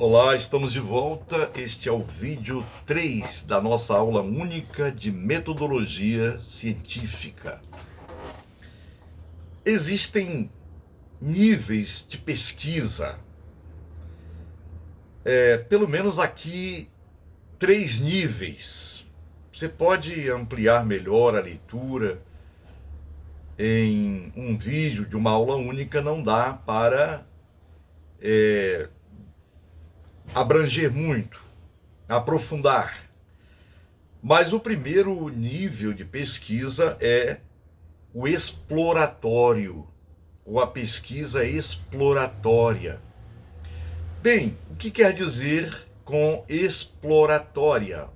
Olá, estamos de volta. Este é o vídeo 3 da nossa aula única de metodologia científica. Existem níveis de pesquisa, pelo menos aqui 3 níveis. Você pode ampliar melhor a leitura. Em um vídeo de uma aula única não dá para abranger muito, aprofundar. Mas o primeiro nível de pesquisa é o exploratório, ou a pesquisa exploratória. Bem, o que quer dizer com exploratória,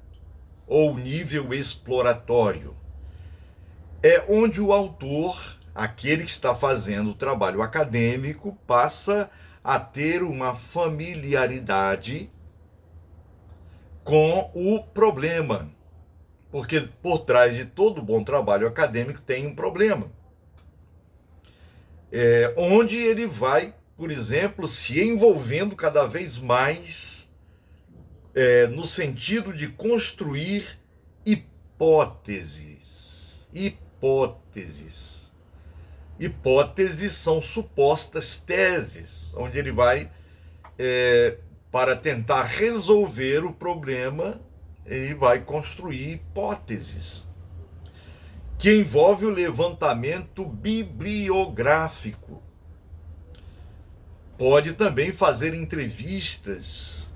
ou nível exploratório? É onde o autor, aquele que está fazendo o trabalho acadêmico, passa a ter uma familiaridade com o problema. Porque por trás de todo bom trabalho acadêmico tem um problema. Onde ele vai, por exemplo, se envolvendo cada vez mais no sentido de construir hipóteses. Hipóteses são supostas teses, onde ele vai, para tentar resolver o problema, ele vai construir hipóteses, que envolve o levantamento bibliográfico. Pode também fazer entrevistas,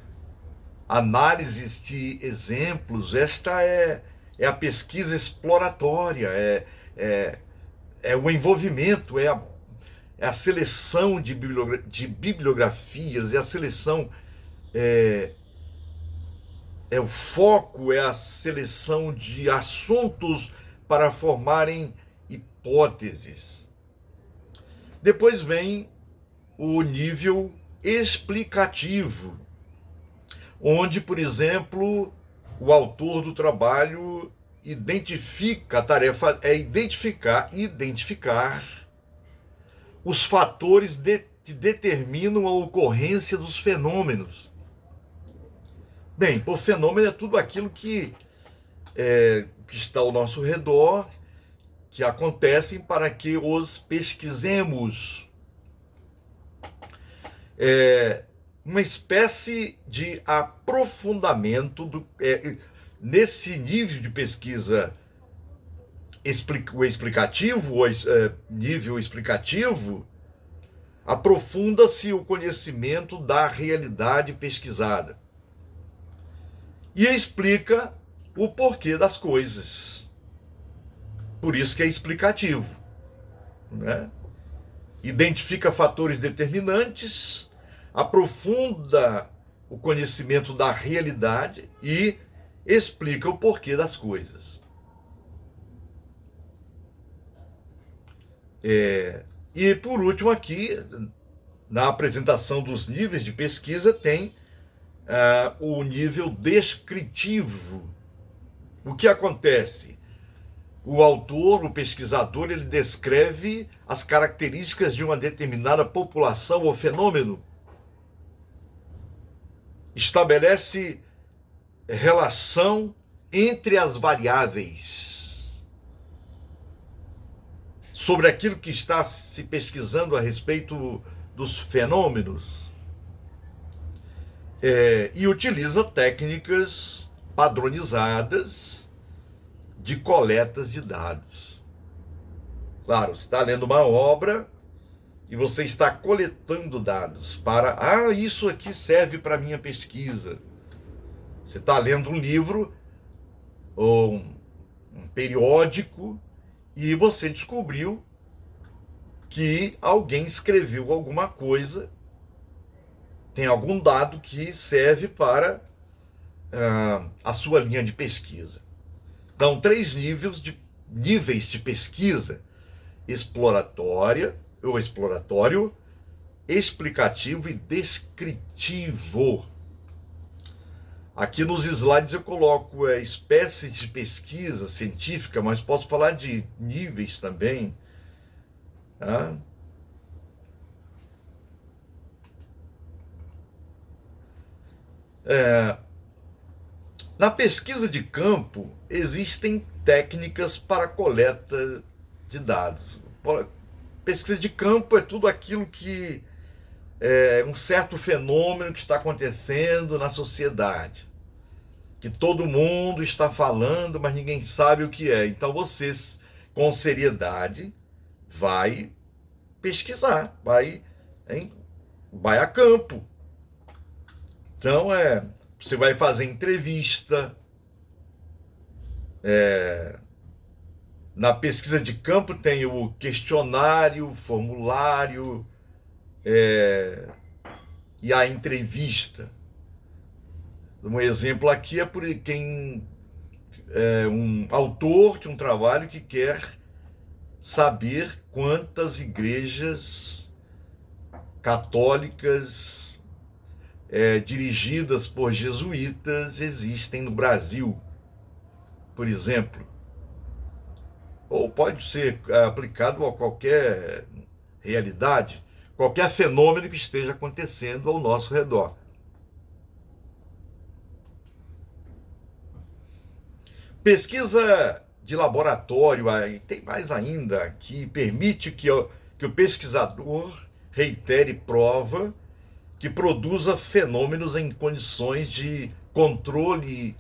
análises de exemplos. Esta é a pesquisa exploratória, é o envolvimento, é a seleção de bibliografias, é a seleção, o foco, é a seleção de assuntos para formarem hipóteses. Depois vem o nível explicativo, onde, por exemplo, o autor do trabalho identifica, a tarefa é identificar os fatores que determinam a ocorrência dos fenômenos. Bem, por fenômeno é tudo aquilo que está ao nosso redor, que acontecem para que os pesquisemos. Uma espécie de aprofundamento nesse nível de pesquisa explicativo, nível explicativo, aprofunda-se o conhecimento da realidade pesquisada e explica o porquê das coisas. Por isso que é explicativo, né? Identifica fatores determinantes, aprofunda o conhecimento da realidade e explica o porquê das coisas. E por último aqui, na apresentação dos níveis de pesquisa, tem o nível descritivo. O que acontece? O autor, o pesquisador, ele descreve as características de uma determinada população ou fenômeno, estabelece relação entre as variáveis sobre aquilo que está se pesquisando a respeito dos fenômenos, e utiliza técnicas padronizadas de coletas de dados. Claro, você está lendo uma obra e você está coletando dados para, isso aqui serve para a minha pesquisa. Você está lendo um livro ou um periódico e você descobriu que alguém escreveu alguma coisa, tem algum dado que serve para a sua linha de pesquisa. Então, 3 níveis de pesquisa: exploratório, explicativo e descritivo. Aqui nos slides eu coloco espécies de pesquisa científica, mas posso falar de níveis também. Na pesquisa de campo, existem técnicas para coleta de dados. Pesquisa de campo é tudo aquilo que é um certo fenômeno que está acontecendo na sociedade, que todo mundo está falando, mas ninguém sabe o que é. Então você, com seriedade, vai pesquisar, vai a campo. Então você vai fazer entrevista. Na pesquisa de campo tem o questionário, formulário e a entrevista. Um exemplo aqui é por quem um autor de um trabalho que quer saber quantas igrejas católicas dirigidas por jesuítas existem no Brasil, por exemplo. Ou pode ser aplicado a qualquer realidade, qualquer fenômeno que esteja acontecendo ao nosso redor. Pesquisa de laboratório, tem mais ainda, que permite que o pesquisador reitere prova que produza fenômenos em condições de controle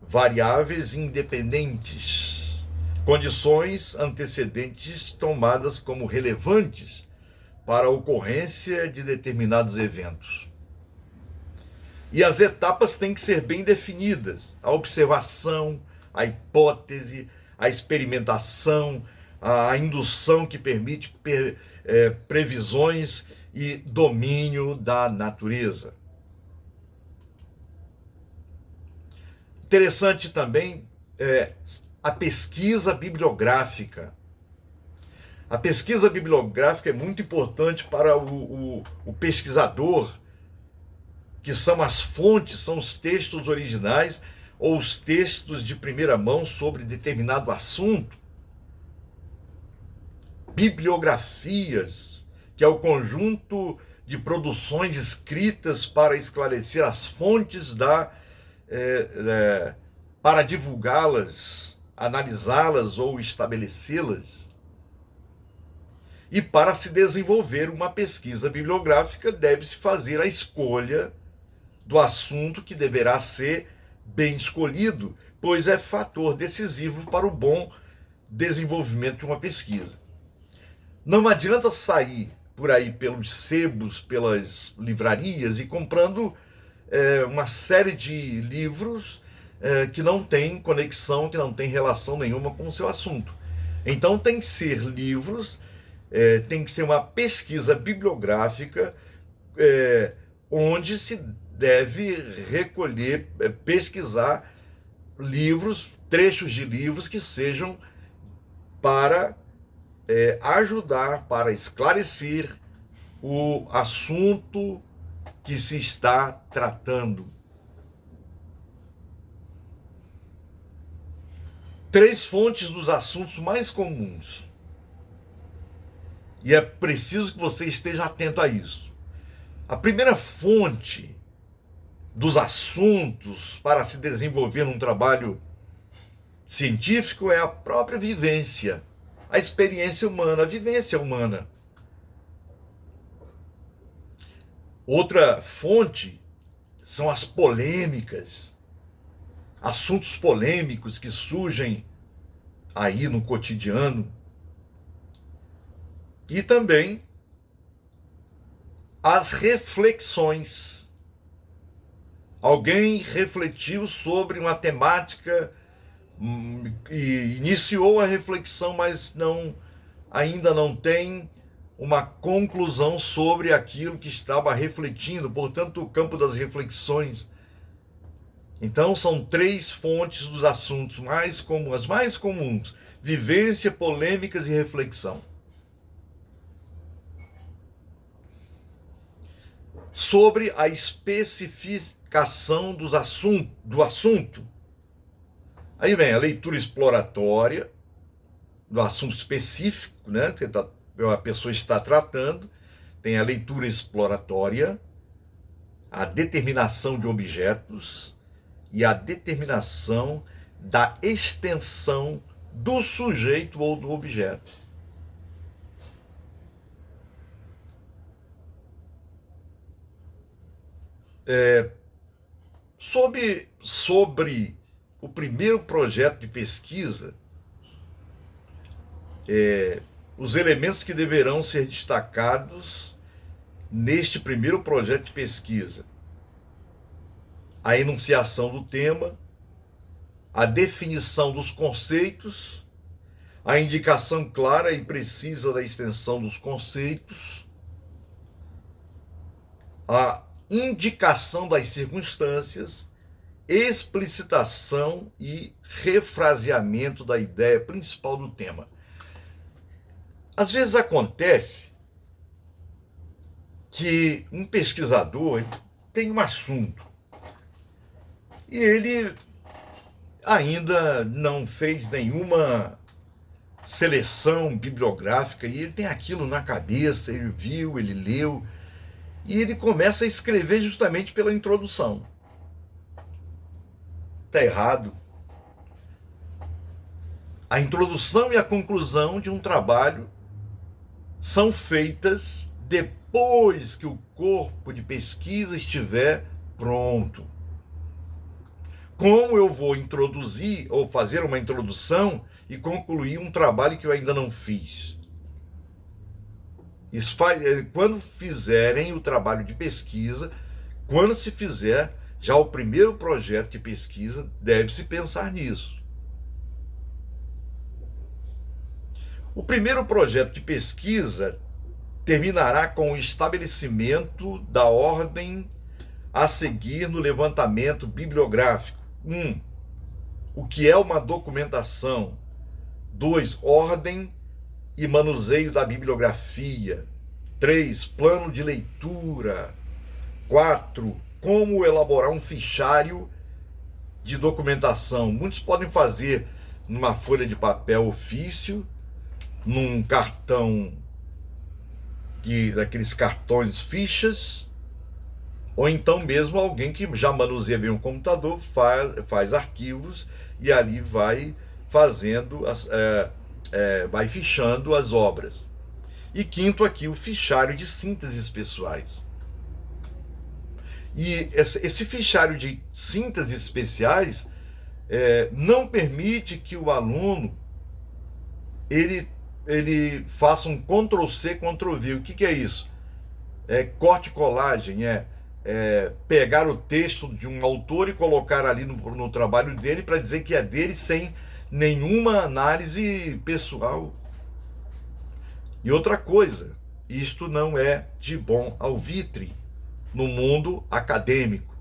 variáveis independentes, condições antecedentes tomadas como relevantes para a ocorrência de determinados eventos. E as etapas têm que ser bem definidas: a observação, a hipótese, a experimentação, a indução que permite previsões e domínio da natureza. Interessante também a pesquisa bibliográfica. A pesquisa bibliográfica é muito importante para o pesquisador, que são as fontes, são os textos originais ou os textos de primeira mão sobre determinado assunto. Bibliografias, que é o conjunto de produções escritas para esclarecer as fontes para divulgá-las, analisá-las ou estabelecê-las. E para se desenvolver uma pesquisa bibliográfica, deve-se fazer a escolha do assunto que deverá ser bem escolhido, pois é fator decisivo para o bom desenvolvimento de uma pesquisa. Não adianta sair por aí pelos sebos, pelas livrarias e comprando uma série de livros que não tem conexão, que não tem relação nenhuma com o seu assunto. Então tem que ser livros, tem que ser uma pesquisa bibliográfica onde se deve recolher, pesquisar livros, trechos de livros que sejam para ajudar, para esclarecer o assunto que se está tratando. 3 fontes dos assuntos mais comuns. E é preciso que você esteja atento a isso. A primeira fonte dos assuntos para se desenvolver num trabalho científico é a própria vivência, a experiência humana, a vivência humana. Outra fonte são as polêmicas, assuntos polêmicos que surgem aí no cotidiano. E também as reflexões. Alguém refletiu sobre uma temática e iniciou a reflexão, mas ainda não tem uma conclusão sobre aquilo que estava refletindo, portanto, o campo das reflexões. Então, são 3 fontes dos assuntos as mais comuns: vivência, polêmicas e reflexão. Sobre a especificação do assunto. Aí vem a leitura exploratória do assunto específico, né, que a pessoa está tratando. Tem a leitura exploratória, a determinação de objetos e a determinação da extensão do sujeito ou do objeto. Sobre o primeiro projeto de pesquisa, os elementos que deverão ser destacados neste primeiro projeto de pesquisa: a enunciação do tema, a definição dos conceitos, a indicação clara e precisa da extensão dos conceitos, a indicação das circunstâncias, explicitação e refraseamento da ideia principal do tema. Às vezes acontece que um pesquisador tem um assunto e ele ainda não fez nenhuma seleção bibliográfica e ele tem aquilo na cabeça, ele viu, ele leu e ele começa a escrever justamente pela introdução. Está errado. A introdução e a conclusão de um trabalho são feitas depois que o corpo de pesquisa estiver pronto. Como eu vou introduzir ou fazer uma introdução e concluir um trabalho que eu ainda não fiz? Isso quando fizerem o trabalho de pesquisa, quando se fizer já o primeiro projeto de pesquisa, deve-se pensar nisso. O primeiro projeto de pesquisa terminará com o estabelecimento da ordem a seguir no levantamento bibliográfico. 1. O que é uma documentação. 2. Ordem e manuseio da bibliografia. 3. Plano de leitura. 4. Como elaborar um fichário de documentação. Muitos podem fazer numa folha de papel ofício, num cartão, daqueles cartões fichas, ou então mesmo alguém que já manuseia bem um computador, faz arquivos e ali vai fazendo, vai fichando as obras. E quinto aqui, o fichário de sínteses pessoais. E esse fichário de sínteses especiais não permite que o aluno ele faça um Ctrl+C, Ctrl+V. O que é isso? Corte e colagem, pegar o texto de um autor e colocar ali no trabalho dele para dizer que é dele sem nenhuma análise pessoal. E outra coisa, isto não é de bom alvitre no mundo acadêmico.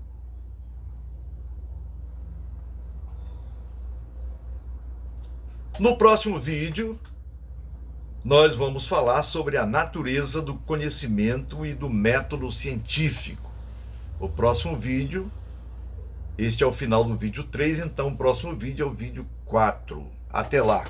No próximo vídeo, nós vamos falar sobre a natureza do conhecimento e do método científico. O próximo vídeo, este é o final do vídeo 3, então o próximo vídeo é o vídeo 4. Até lá!